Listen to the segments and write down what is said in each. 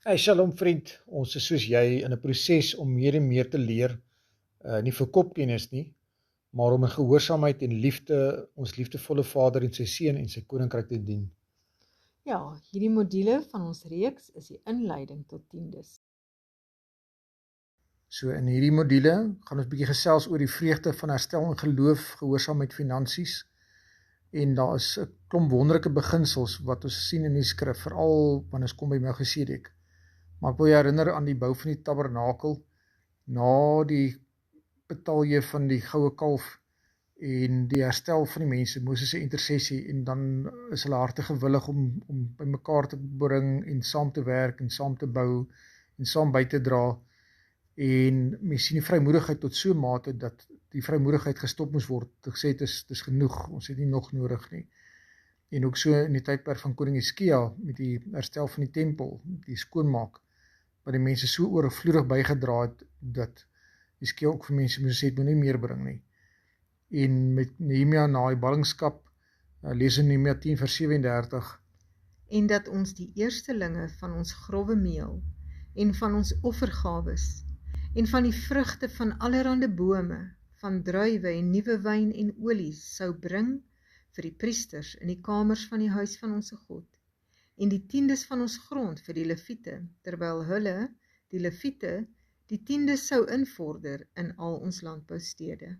Hey, shalom vriend, ons is soos jy in 'n proses om meer en meer te leer, nie vir kopkennis nie, maar om in gehoorsaamheid en liefde ons liefdevolle Vader en sy Seun en sy koninkryk te dien. Ja, hierdie module van ons reeks is die inleiding tot tiendes. So in hierdie module gaan ons bietjie gesels oor die vreugde van herstel en geloof, gehoorsaamheid, finansies, en daar is 'n klomp wonderlike beginsels wat ons sien in die skrif, veral wanneer ons kom by Melchisedek. Maar ek wil jou herinner aan die bou van die tabernakel, na die betalje van die goue kalf en die herstel van die mense, Moses se intersessie, en dan is hulle harte gewillig om by mekaar te bring en saam te werk en saam te bou en saam by te dra, en mens sien die vrymoedigheid tot so mate dat die vrymoedigheid gestop moes word, gesê het is genoeg, ons het nie nog nodig nie. En ook so in die tydperk van koning Hizkia met die herstel van die tempel, die skoonmaak, wat die mense so oorvloedig bygedra het, dat Hizkia ook vir mense moes sê, het moet nie meer bring nie. En met Nehemia na die ballingskap, lees in Nehemia 10 vers 37, En dat ons die eerstelinge van ons growwe meel en van ons offergawes en van die vrugte van allerhande bome, van druiwe en nuwe wyn en olies sou bring vir die priesters in die kamers van die huis van ons God, en die tiendes van ons grond vir die leviete, terwyl hulle, die leviete, die tiendes sou invorder in al ons landboustede.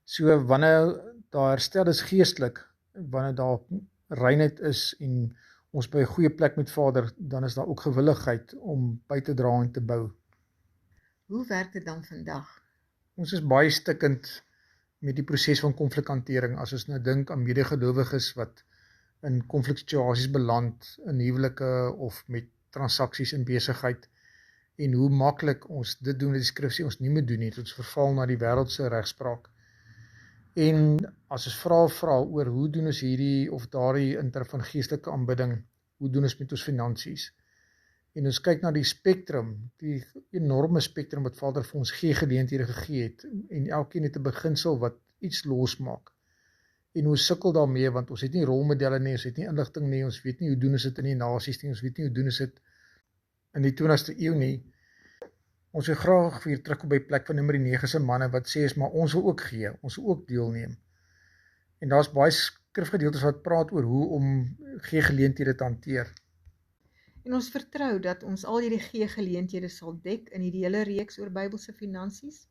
So wanneer daar herstel is geestelik, wanneer daar reinheid is en ons by 'n goeie plek met Vader, dan is daar ook gewilligheid om by te dra en te bou. Hoe werk dit dan vandag? Ons is baie stikkend met die proses van konflikhantering, as ons nou dink aan medegelowiges wat in konfliksituasies beland, in huwelike of met transaksies in besigheid, en hoe maklik ons dit doen, wat die skrif sê ons nie moet doen nie, ons verval na die wêreldse regspraak. En as ons vra oor hoe doen ons hierdie of daardie in terme van geestelike aanbidding, hoe doen ons met ons finansies? En ons kyk na die spektrum, die enorme spektrum wat Vader vir ons geleenthede gegee het, en elkeen het 'n beginsel wat iets losmaak. En ons sukkel daarmee, want ons het nie rolmodelle nie, ons het nie inligting nie, ons weet nie hoe doen ons dit in die nasies nie, ons weet nie hoe doen ons dit in die 20ste eeu nie. Ons wil graag weer terugkom by plek van Numeri 9 se manne wat sê is, maar ons wil ook gee, ons wil ook deelneem. En daar's baie skrifgedeeltes wat praat oor hoe om geleenthede te hanteer. En ons vertrou dat ons al hierdie geleenthede sal dek in hierdie hele reeks oor Bybelse finansies.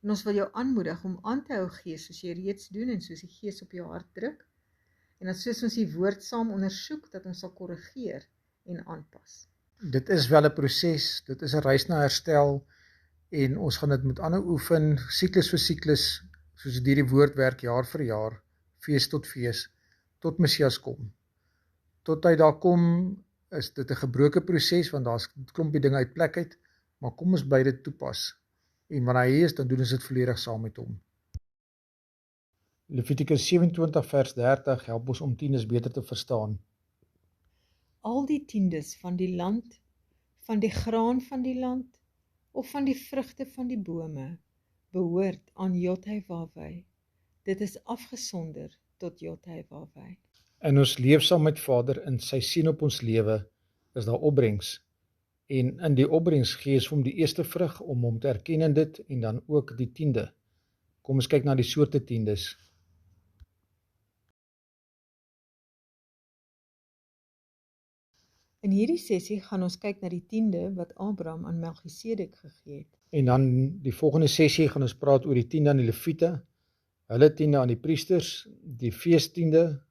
En ons wil jou aanmoedig om aan te hou gee soos jy reeds doen en soos die Gees op jou hart druk. En dat soos ons die woord saam ondersoek, dat ons sal korrigeer en aanpas. Dit is wel 'n proses, dit is 'n reis na herstel, en ons gaan dit met ander oefen, siklus vir siklus, soos dit hierdie woord werk, jaar vir jaar, fees, tot Messias kom. Tot hy daar kom, is dit 'n gebroke proses, want daar's klompie dinge uit plek uit, maar kom ons bly dit toepas, en wanneer hy is, dan doen ons dit volledig saam met hom. Levitikus 27 vers 30 help ons om tiendes beter te verstaan. Al die tiendes van die land, van die graan van die land, of van die vrugte van die bome, behoort aan Jodhai-Wawai. Dit is afgesonder tot Jodhai-Wawai. En ons leef saam met Vader in sy sien op ons lewe, is daar opbrengs. En in die opbrengs gee ons hom die eerste vrug om hom te erken in dit, en dan ook die tiende. Kom ons kyk na die soorte tiendes. In hierdie sessie gaan ons kyk na die tiende wat Abraham aan Melchisedek gegee het. En dan die volgende sessie gaan ons praat oor die tiende aan die leviete, hulle tiende aan die priesters, die feestiende,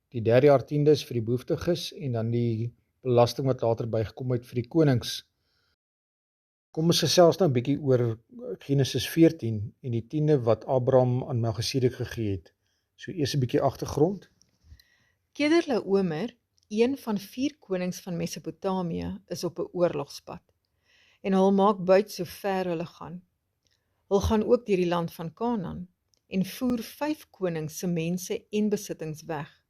die derdejaar tiendes vir die behoeftiges, en dan die belasting wat later bygekom het vir die konings. Kom ons gesels nou 'n bietjie oor Genesis 14 en die tiende wat Abraham aan Melchisedek gegee het. So eers 'n bietjie agtergrond. Kedorlaomer, een van 4 konings van Mesopotamië, is op 'n oorlogspad. En hulle maak buit so ver hulle gaan. Hulle gaan ook deur die land van Kanaan en voer 5 konings se mense en besittings weg,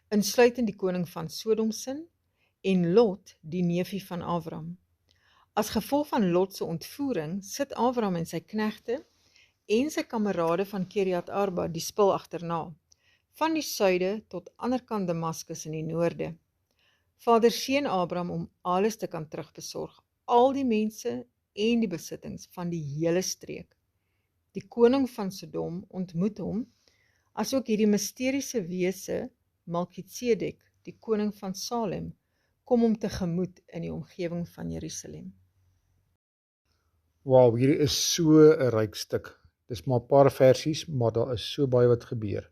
insluitend die koning van Sodom se en Lot, die neefie van Abraham. As gevolg van Lot se ontvoering sit Abraham en sy knegte en sy kamerade van Kiriat Arba die spul agterna, van die suide tot anderkant Damaskus in die noorde. Vader seën Abraham om alles te kan terugbesorg, al die mense en die besittings van die hele streek. Die koning van Sodom ontmoet hom, asook hierdie misteriese wese Melkisedek, die koning van Salem, kom hom tegemoet in die omgewing van Jerusalem. Wow, hierdie is so 'n ryk stuk. Dis maar 'n paar versies, maar daar is so baie wat gebeur.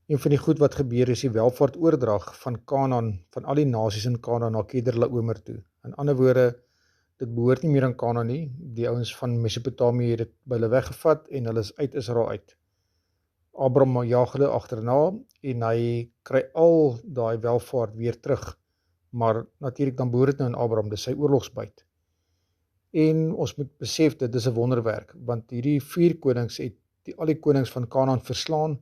Een van die goed wat gebeur is die welvaartoordrag van Kanaan, van al die nasies in Kanaan na Kedorlaomer toe. In ander woorde, dit behoort nie meer aan Kanaan nie. Die ouens van Mesopotamië het dit by hulle weggevat en hulle is uit Israel uit. Abraham jaag hulle agterna en hy kry al daai welvaart weer terug. Maar natuurlik dan behoort dit nou aan Abraham, dis sy oorlogsbyt. En ons moet besef dit is 'n wonderwerk, want hierdie 4 konings het al die konings van Kanaan verslaan,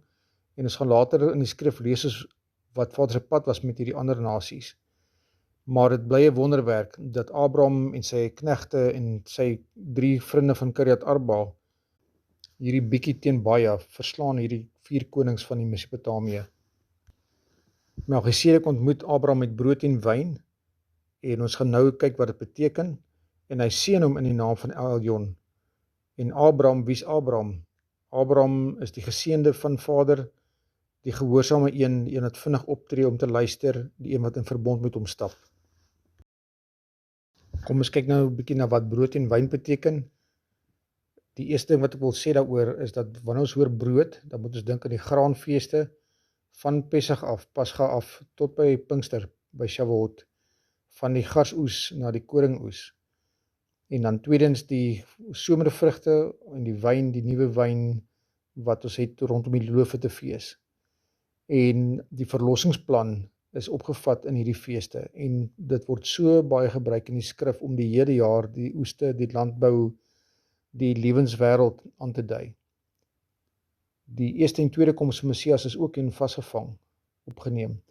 en ons gaan later in die skrif lees wat Vader se pad was met hierdie ander nasies. Maar dit bly 'n wonderwerk dat Abraham en sy knegte en sy 3 vriende van Kiriat Arba hierdie bietjie teen baie verslaan hierdie 4 konings van die Mesopotamië. Melchisedek ontmoet Abraham met brood en wyn, en ons gaan nou kyk wat dit beteken, en hy seën hom in die naam van El Elyon. En Abraham, wie's Abraham? Abraham is die geseënde van Vader, die gehoorsame een, die een wat vinnig optree om te luister, die een wat in verbond met hom stap. Kom ons kyk nou 'n bietjie na wat brood en wyn beteken. Die eerste ding wat ek wil sê daaroor is dat wanneer ons hoor brood, dan moet ons dink aan die graanfeeste van Pesach af, Pascha af, tot by Pinkster, by Shavuot, van die garsoes na die koringoes. En dan tweedens die somervrugte en die wyn, die nuwe wyn wat ons het rondom die Loofhuttefees. En die verlossingsplan is opgevat in hierdie feeste, en dit word so baie gebruik in die skrif om die hele jaar die oeste, die landbou, die lewenswêreld aan te dui. Die eerste en tweede koms van Messias is ook in vasgevang, opgeneem.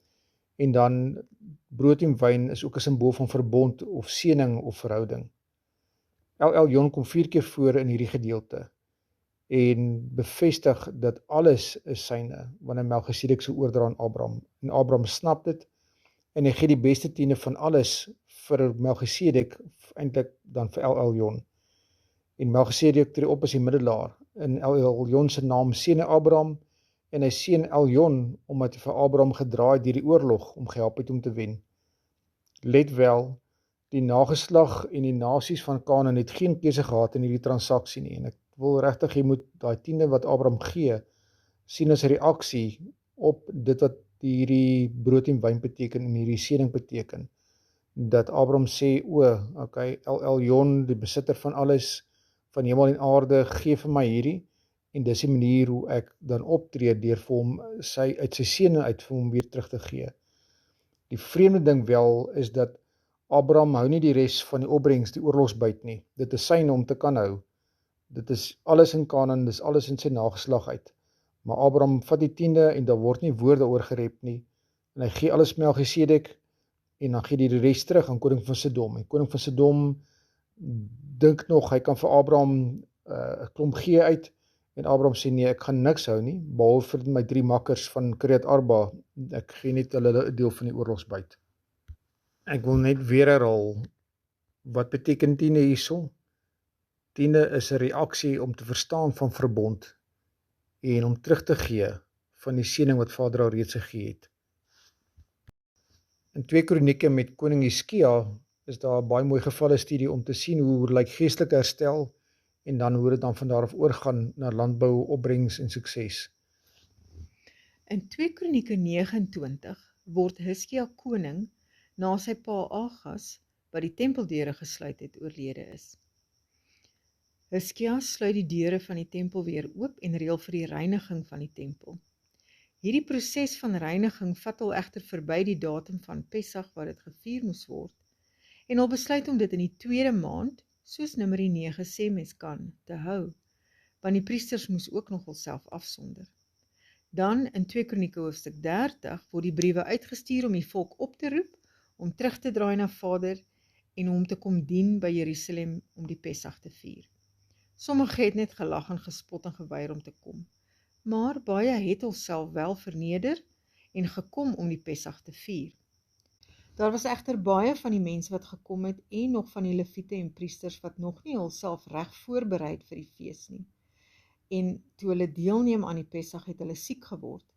En dan brood en wyn is ook 'n simbool van verbond of seëning of verhouding. El Elyon kom 4 keer voor in hierdie gedeelte en bevestig dat alles is syne wanneer Melchisedek se oordra aan Abraham. En Abraham snap dit en hy gee die beste tiende van alles vir Melchisedek, eintlik dan vir El Elyon. En Melchisedek tree op as die middelaar. In El Elyon se naam seën hy Abraham, en hy seën Elyon omdat hy vir Abraham gedraai deur die oorlog om gehelp het om te wen. Let wel, die nageslag en die nasies van Kanaan het geen keuse gehad in hierdie transaksie nie, en ek wil regtig jy moet daai tiende wat Abraham gee sien as 'n reaksie op dit wat hierdie brood en wyn beteken en hierdie seëning beteken. Dat Abraham sê, okay, El Elyon, die besitter van alles, van hemel en aarde, gee vir my hierdie, en dis die manier hoe ek dan optree deur vir hom uit sy seëning uit vir hom weer terug te gee. Die vreemde ding wel is dat Abraham hou nie die res van die opbrengs, die oorlogsbyt nie. Dit is syne om te kan hou. Dit is alles in Kanaan, dis alles in sy nageslag uit. Maar Abraham vat die tiende en daar word nie woorde oor gerep nie. En hy gee alles Melchisedek en dan gee hy die res terug aan koning van Sodom. En koning van Sodom dink nog hy kan vir Abraham 'n klomp gee uit, en Abraham sê nee, ek gaan niks hou nie, behalwe vir my 3 makkers van Kiriat Arba, ek gee net hulle 'n deel van die oorlogsbyt. Ek wil net weer herhaal, wat beteken tiende hierso? Tiende is 'n reaksie om te verstaan van verbond en om terug te gee van die seëning wat Vader al reeds gegee het. In 2 Kronieke met koning Hiskia is daar 'n baie mooi gevalle studie om te sien hoe lyk geestelike herstel en dan hoe dit dan van daar af oorgaan na landbou, opbrengs en sukses. In 2 Kronieke 29 word Hiskia koning na sy pa Agas, wat die tempeldeure gesluit het, oorlede is. Hiskia sluit die deure van die tempel weer oop en reël vir die reiniging van die tempel. Hierdie proses van reiniging vat al egter verby die datum van Pesach wat dit gevier moes word, en al besluit om dit in die 2de maand, soos Numeri 9 sê mens kan, te hou, want die priesters moes ook nogal self afsonder. Dan in 2 Kronieke hoofstuk 30 word die briewe uitgestuur om die volk op te roep, om terug te draai na Vader en om te kom dien by Jerusalem om die Pesach te vier. Sommige het net gelag en gespot en geweier om te kom, maar baie het hulself wel verneder en gekom om die Pesach te vier. Daar was egter baie van die mense wat gekom het en nog van die leviete en priesters wat nog nie hulself reg voorberei het vir die fees nie. En toe hulle deelneem aan die Pessach het hulle siek geword.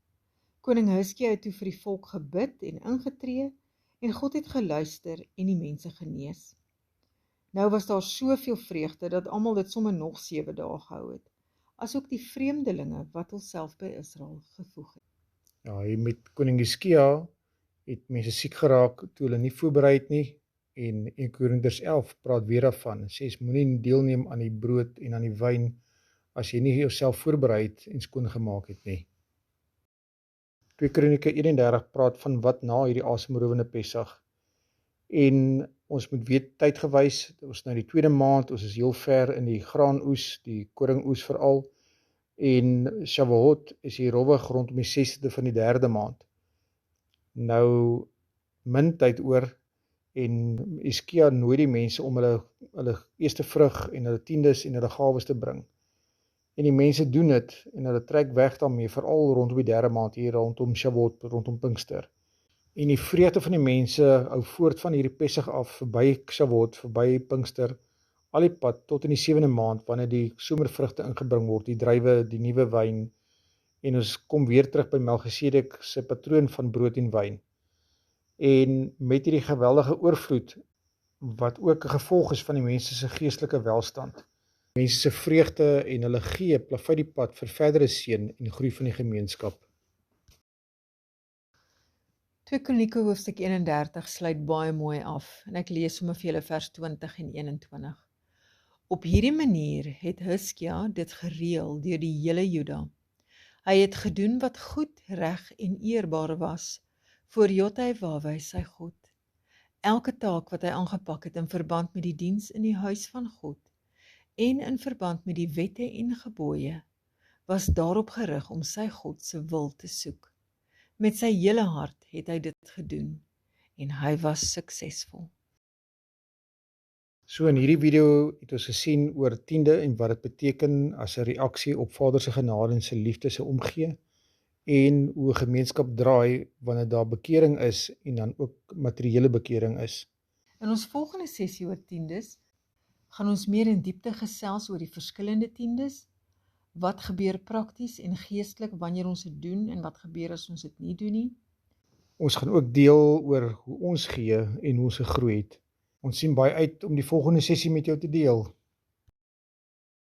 Koning Hizkia het toe vir die volk gebid en ingetree en God het geluister en die mense genees. Nou was daar soveel vreugde dat almal dit sommer nog 7 dae gehou het, asook die vreemdelinge wat hulself by Israel gevoeg het. Ja, hier met koning Hizkia het mense siek geraak toe hulle nie voorberei het nie, en 1 Korintiërs 11 praat weer daarvan, sê moenie deelneem aan die brood en aan die wyn as jy nie jouself voorberei het en skoon gemaak het nie. 2 Kronieke 31 praat van wat na hierdie asemrowende Pessach, en ons moet weet tydgewys, ons nou die 2de maand, ons is heel ver in die graanoes, die koringoes veral, en Shavuot is hier rowwig rondom die 6de van die 3de maand. Nou min tyd oor, en Hizkia nooi die mense om hulle eerste vrug en hulle tiendes en hulle gawes te bring. En die mense doen dit, en hulle trek weg daarmee, veral rondom die 3de maand, hier rondom Shavuot, rondom Pinkster. En die vreugde van die mense hou voort van hierdie Pessach af, verby Shavuot, verby Pinkster, al die pad tot in die 7de maand, wanneer die somervrugte ingebring word, die druiwe, die nuwe wyn, en ons kom weer terug by Melchisedek se patroon van brood en wyn. En met hierdie geweldige oorvloed, wat ook 'n gevolg is van die mense se geestelike welstand, mense se vreugde en hulle gee plaveid die pad vir verdere seën en groei van die gemeenskap. 2 Kronieke hoofstuk 31 sluit baie mooi af en ek lees sommer vir julle vers 20 en 21. Op hierdie manier het Hizkia dit gereël deur die hele Juda. Hy het gedoen wat goed, reg en eerbaar was voor Jotawah sy God. Elke taak wat hy aangepak het in verband met die diens in die huis van God en in verband met die wette en gebooie, was daarop gerig om sy God se wil te soek. Met sy hele hart het hy dit gedoen en hy was suksesvol. So in hierdie video het ons gesien oor tiende en wat dit beteken as 'n reaksie op Vader se genade en sy liefde se omgee, en hoe 'n gemeenskap draai wanneer daar bekering is en dan ook materiële bekering is. In ons volgende sessie oor tiendes gaan ons meer in diepte gesels oor die verskillende tiendes. Wat gebeur prakties en geestelik wanneer ons dit doen en wat gebeur as ons dit nie doen nie? Ons gaan ook deel oor hoe ons gee en hoe ons gegroei het. Ons sien baie uit om die volgende sessie met jou te deel.